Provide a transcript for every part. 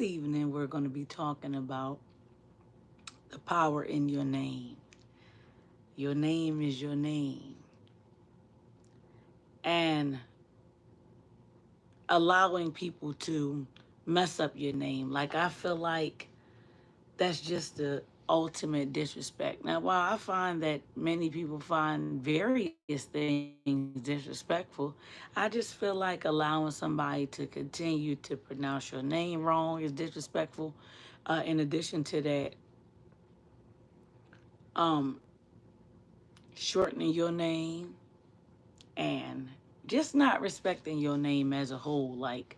evening, we're going to be talking about the power in your name. Your name is your name. And allowing people to mess up your name. Like, I feel like that's just the ultimate disrespect. Now, while I find that many people find various things disrespectful, I just feel like allowing somebody to continue to pronounce your name wrong is disrespectful. In addition to that, um, shortening your name and just not respecting your name as a whole, like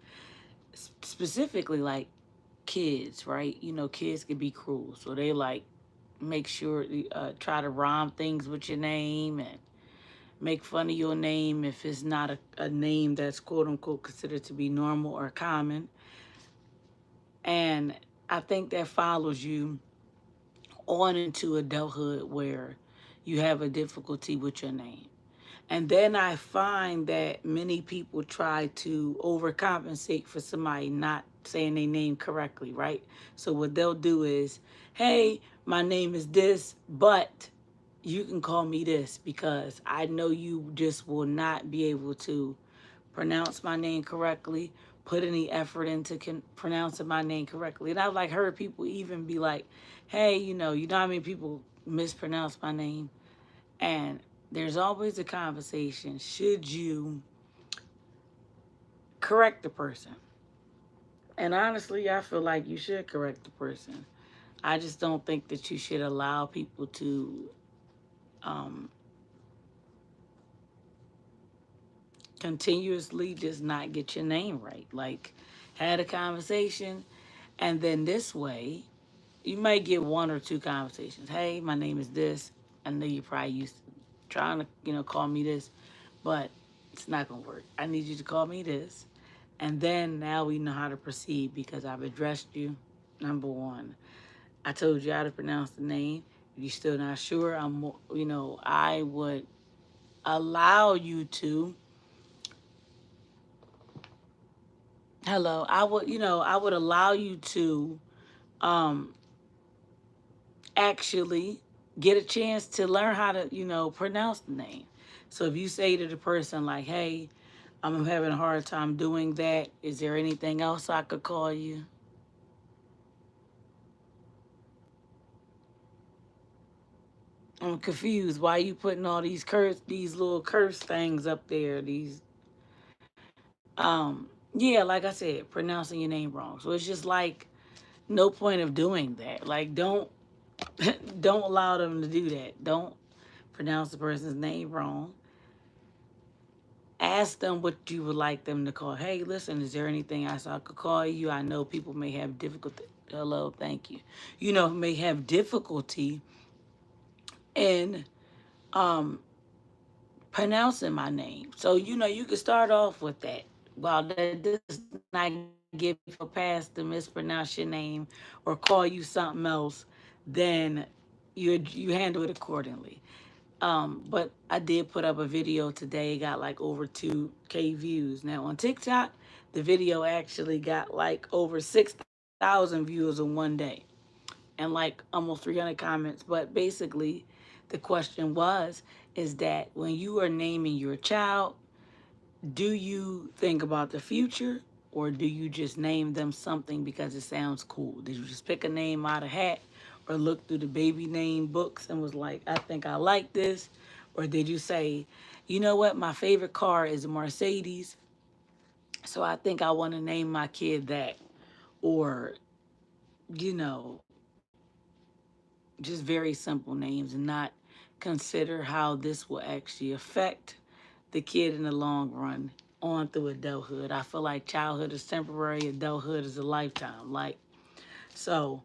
specifically like kids, right? You know, kids can be cruel, so they like make sure try to rhyme things with your name and make fun of your name if it's not a name that's quote unquote considered to be normal or common. And I think that follows you on into adulthood where you have a difficulty with your name. And then I find that many people try to overcompensate for somebody not saying their name correctly, right? So what they'll do is, hey, my name is this, but you can call me this because I know you just will not be able to pronounce my name correctly, put any effort into pronouncing my name correctly. And I've like heard people even be like, hey, you know how many people mispronounce my name? And there's always a conversation. Should you correct the person? And honestly, I feel like you should correct the person. I just don't think that you should allow people to um, continuously just not get your name right. Like, had a conversation, and then this way, you might get one or two conversations. Hey, my name is this. I know you probably used to trying to, call me this, but it's not gonna work. I need you to call me this. And then now we know how to proceed because I've addressed you. Number one, I told you how to pronounce the name. If you're still not sure, I would allow you to. Hello, I would allow you to um, actually get a chance to learn how to, pronounce the name. So if you say to the person like, "Hey, I'm having a hard time doing that. Is there anything else I could call you?" I'm confused. Why you putting all these little curse things up there? Yeah, like I said, pronouncing your name wrong. So it's just like no point of doing that. Like, don't allow them to do that. Don't pronounce the person's name wrong. Ask them what you would like them to call. Hey, listen, is there anything else I could call you? I know people may have difficulty. Hello, thank you. May have difficulty in um, pronouncing my name. So, you can start off with that. While that does not give you a pass to mispronounce your name or call you something else, then you handle it accordingly. But I did put up a video today, got like over 2K views. Now on TikTok, the video actually got like over 6,000 views in one day and like almost 300 comments. But basically, the question is that when you are naming your child, do you think about the future or do you just name them something because it sounds cool? Did you just pick a name out of hat or look through the baby name books and was like, I think I like this? Or did you say, you know what, my favorite car is a Mercedes, so I think I want to name my kid that? Or, you know, just very simple names and not consider how this will actually affect the kid in the long run on through adulthood. I feel like childhood is temporary, adulthood is a lifetime. Like, so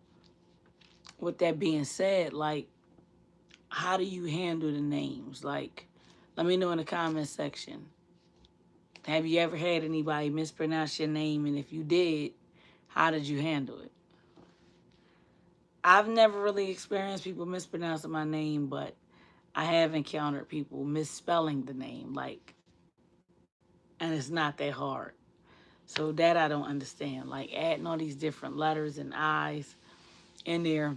with that being said, like, how do you handle the names? Like, let me know in the comment section. Have you ever had anybody mispronounce your name? And if you did, how did you handle it? I've never really experienced people mispronouncing my name, but I have encountered people misspelling the name, like, and it's not that hard. So that I don't understand. Like adding all these different letters and I's in there.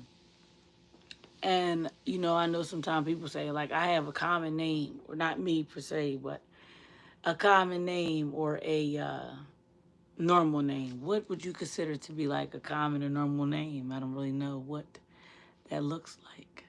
And, I know sometimes people say, like, I have a common name, or not me per se, but a common name or a normal name. What would you consider to be like a common or normal name? I don't really know what that looks like.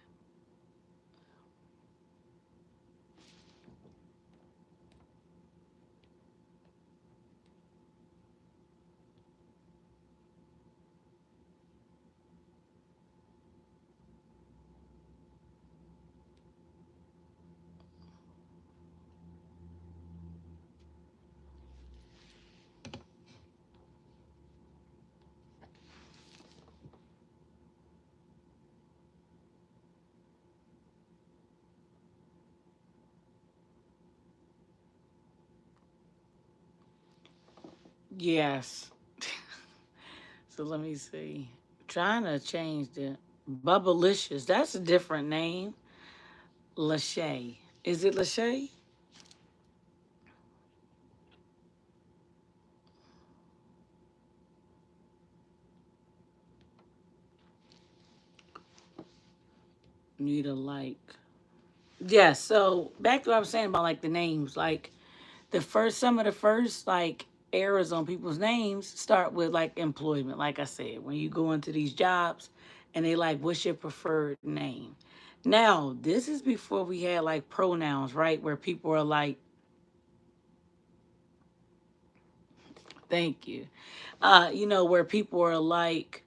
Yes. So let me see. Trying to change the Bubblicious. That's a different name. Lachey. Is it Lachey? Need a like. Yeah, so back to what I was saying about like the names. Like some of the first like errors on people's names start with like employment. Like I said, when you go into these jobs and they like, what's your preferred name? Now, this is before we had like pronouns, right? Where people are like, thank you. Where people are like,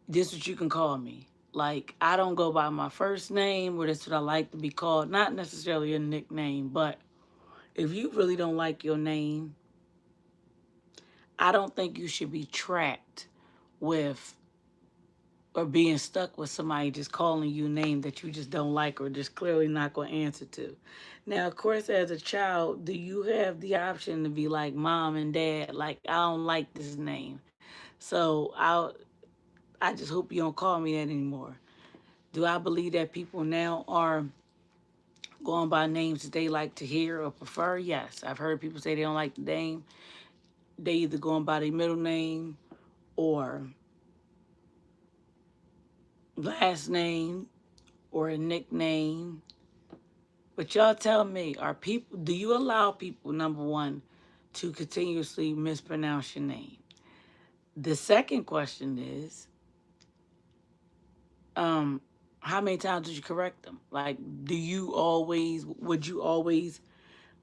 this is what you can call me. Like, I don't go by my first name, or this is what I like to be called. Not necessarily a nickname, but if you really don't like your name, I don't think you should be trapped with or being stuck with somebody just calling you a name that you just don't like or just clearly not going to answer to. Now, of course, as a child, do you have the option to be like mom and dad, like, I don't like this name. So I just hope you don't call me that anymore. Do I believe that people now are going by names that they like to hear or prefer? Yes. I've heard people say they don't like the name. They either going by their middle name or last name or a nickname. But y'all tell me, do you allow people, number one, to continuously mispronounce your name? The second question is, um, how many times did you correct them? Like, would you always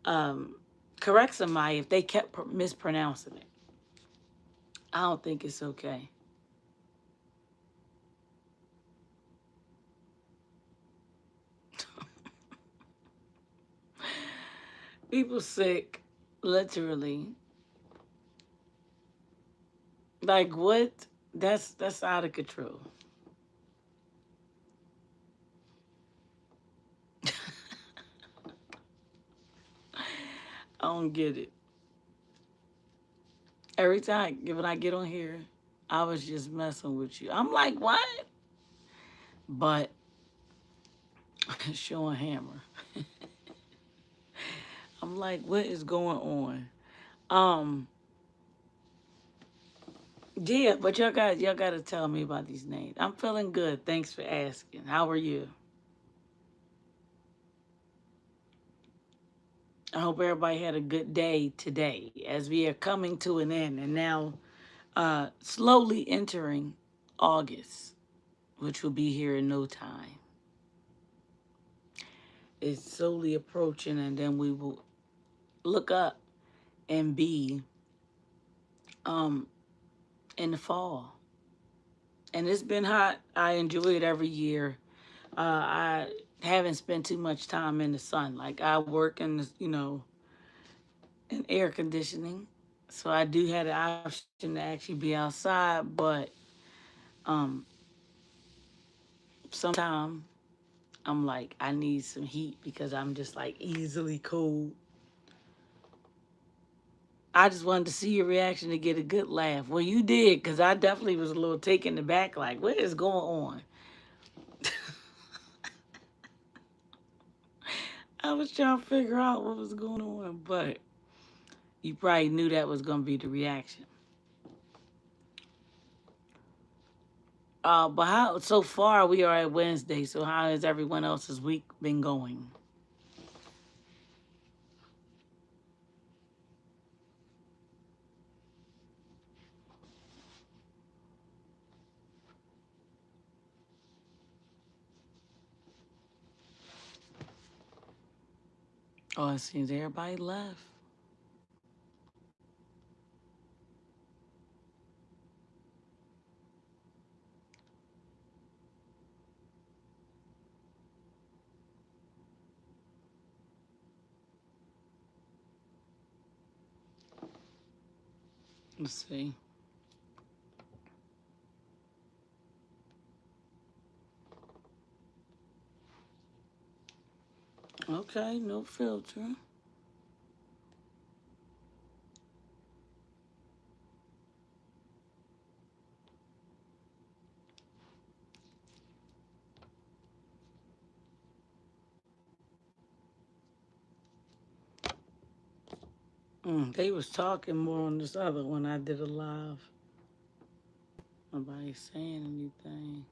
um, correct somebody if they kept mispronouncing it? I don't think it's okay. People sick, literally. Like what? That's out of control. I don't get it. Every time when I get on here, I was just messing with you. I'm like, what? But showing hammer. I'm like, what is going on? Um, yeah, but y'all got to tell me about these names. I'm feeling good. Thanks for asking. How are you? I hope everybody had a good day today as we are coming to an end and now slowly entering August, which will be here in no time. It's slowly approaching, and then we will look up and be um, in the fall. And it's been hot. I enjoy it every year. I haven't spent too much time in the sun. Like I work in air conditioning, so I do have the option to actually be outside. But um, sometimes I'm like, I need some heat because I'm just like easily cold. I just wanted to see your reaction to get a good laugh. Well, you did, because I definitely was a little taken aback, like, what is going on? I was trying to figure out what was going on, but You probably knew that was going to be the reaction. But how so far we are at Wednesday, so how has everyone else's week been going? Oh, it seems everybody left. Let's see. Okay, no filter. They was talking more on this other one. I did a live. Nobody saying anything.